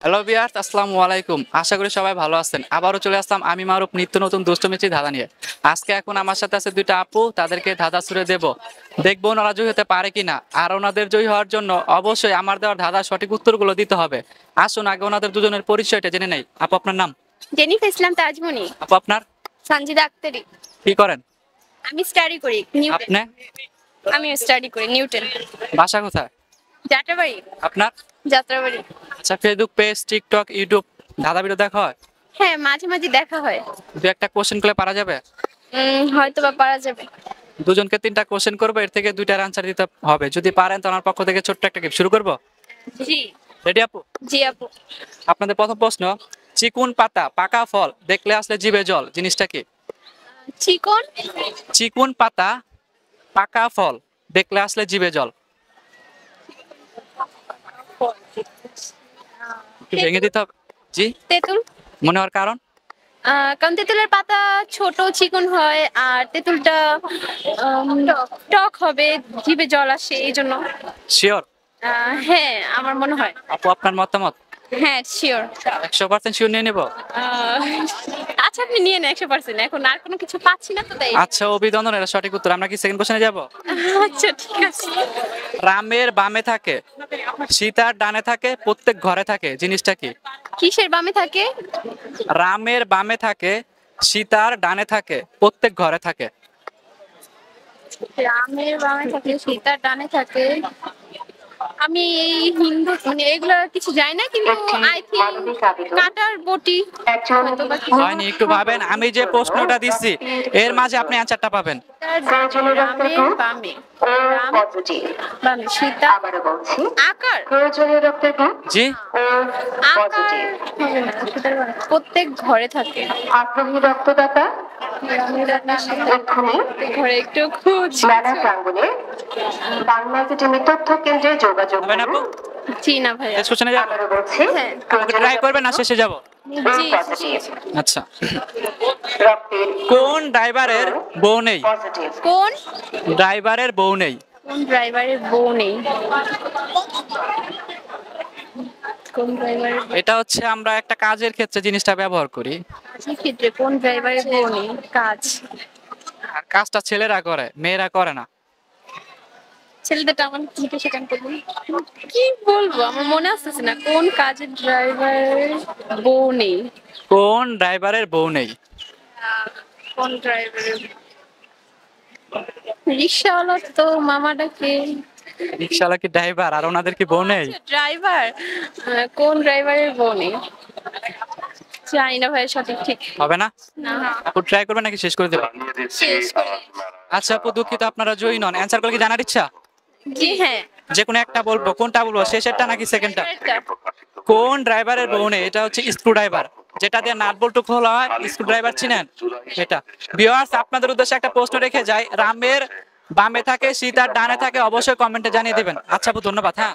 Hello viewers, আসসালামু আলাইকুম। আশা করি সবাই ভালো আছেন। আবারও চলে আসলাম আমি মারুফ নিত্য নতুন দুষ্টমিষ্টি ধাঁধা নিয়ে। আজকে এখন আমার সাথে আছে দুইটা আপু, তাদেরকে ধাঁধা ছুড়ে দেব। দেখবো ওনারা জয়ী হতে পারে কিনা। আর ওনাদের জয়ী হওয়ার জন্য অবশ্যই আমার দেওয়ার ধাঁধার সঠিক উত্তরগুলো দিতে হবে। আসুন আগে ওনাদের দুজনের পরিচয়টা জেনে নেই। আপু আপনার নাম? জেনিফার ইসলাম তাজমনি। আপু আপনার? সানজিদা আক্তারি। কি করেন আমি স্টাডি করি নিউটন। আপনি? আমিও স্টাডি করি নিউটন। বাসা কোথায় যাত্রাবাড়ি। আপনার? যাত্রাবাড়ি। আচ্ছা, ফেসবুক পেজ, টিকটক, ইউটিউব ধাঁধা ভিডিও দেখা হয়? হ্যাঁ, মাঝে মাঝে দেখা হয়। দু একটা কোশ্চেন করলে পারা যাবে? হয়তো বা পারা যাবে। দুজনকে তিনটা কোশ্চেন করবো, এর থেকে দুইটার আনসার দিতে হবে। যদি পারেন তো আমার পক্ষ থেকে ছোট্ট একটা গিফট শুরু করবো। জি। রেডি আপু? জি আপু। আপনাদের প্রথম প্রশ্ন, চিকুন পাতা পাকা ফল দেখলে আসলে জিভে জল, জিনিসটা কি? চিকন। চিকুন পাতা পাকা ফল দেখলে আসলে জিভে জল। একটু ভেঙে দিতে হবে। জি, তেঁতুল। মনে হওয়ার কারণ? কারণ তেঁতুলের পাতা ছোট চিকন হয় আর তেঁতুলটা টক হবে, জিভে জল আসে এই জন্য। শিওর? হ্যাঁ, আমার মনে হয়। আপু আপনার মতামত? হ্যাঁ, শিওর। 100% শিওর নিয়ে নেব? আচ্ছা, আপনি নিয়ে নেন 100%। এখন আর কোনো কিছু পাচ্ছি না তো তাই। আচ্ছা, অভিনন্দন, এটা সঠিক উত্তর। আমরা কি সেকেন্ড কোশ্চেনে যাব? আচ্ছা, ঠিক আছে। রামের বামে থাকে, সীতার ডানে থাকে, প্রত্যেক ঘরে থাকে, জিনিসটা কি? কিসের বামে থাকে? রামের বামে থাকে, সীতার ডানে থাকে, প্রত্যেক ঘরে থাকে। রামের বামে থাকে, সীতার ডানে থাকে। আমি এই হিন্দু মানে এগুলো কিছু জানি না, কিন্তু আই থিংক কাটার বটি। হয়তো বা কিছু। হয়নি, একটু ভাবেন। আমি যে প্রশ্নটা দিচ্ছি এর মাঝে আপনি অ্যান্সারটা পাবেন। রামের বামে, রাম বামে, সীতা আকার। জি, আকার হবে না, সীতার বামে। প্রত্যেক ঘরে থাকে। আগ্রহী রক্তদাতা রামের ডানে, এক্ষুনি ঘরে একটু খোঁজ। ব্যানার প্রাঙ্গণে বাংলা একাডেমি তথ্য কেন্দ্রে যোগাযোগ হবে না আপু? করুন। জি না ভাইয়া। শেষ কোশ্চেনে যাব? আবারও বলছি, হ্যাঁ। ট্রাই করবেন না শেষে যাব? জি। আচ্ছা, রক্তের কোন ড্রাইভারের বউ নেই? পজিটিভ কোন ড্রাইভারের বউ নেই। কোন ড্রাইভারের বউ নেই? কোন ড্রাইভারের এটা হচ্ছে আমরা একটা কাজের ক্ষেত্রে জিনিসটা ব্যবহার করি। কাজের ক্ষেত্রে কোন ড্রাইভারের বউ নেই? কাজ। আর কাজটা ছেলেরা করে, মেয়েরা করে না। ছেলেদেরটা আমার জিজ্ঞাসা কেন করবেন? কি বলবো, আমার মনে আসতেছে না কোন কাজের ড্রাইভারের বউ নেই। কোন ড্রাইভারের বউ নেই? কোন ড্রাইভারের রিক্সাওয়ালা তো মামা ডাকে। রিক্সাওয়ালা কি ড্রাইভার আর ওনাদের কি বউ নেই? ড্রাইভার। কোন ড্রাইভারের বউ নেই? জানি না ভাই, সঠিক ঠিক হবে না? না। আপু ট্রাই করবেন নাকি শেষ করে দেবেন? শেষ করে। আচ্ছা আপু, দুঃখিত, আপনারা জয়ী নন। অ্যান্সার করলে কি জানার ইচ্ছা? জি হ্যাঁ। যে কোনো একটা বলবো, কোনটা বলবো, শেষেরটা নাকি সেকেন্ডটা? কোন ড্রাইভারের বউ নেই? এটা হচ্ছে স্ক্রু ড্রাইভার, যেটা দিয়ে নাট বল্টু খোলা হয়। স্ক্রু ড্রাইভার চিনেন? এটা। ভিউয়ার্স, আপনাদের উদ্দেশ্যে একটা প্রশ্ন রেখে যাই, রামের বামে থাকে, সীতার ডানে থাকে, অবশ্যই কমেন্টে জানিয়ে দিবেন। আচ্ছা আপু, ধন্যবাদ। হ্যাঁ।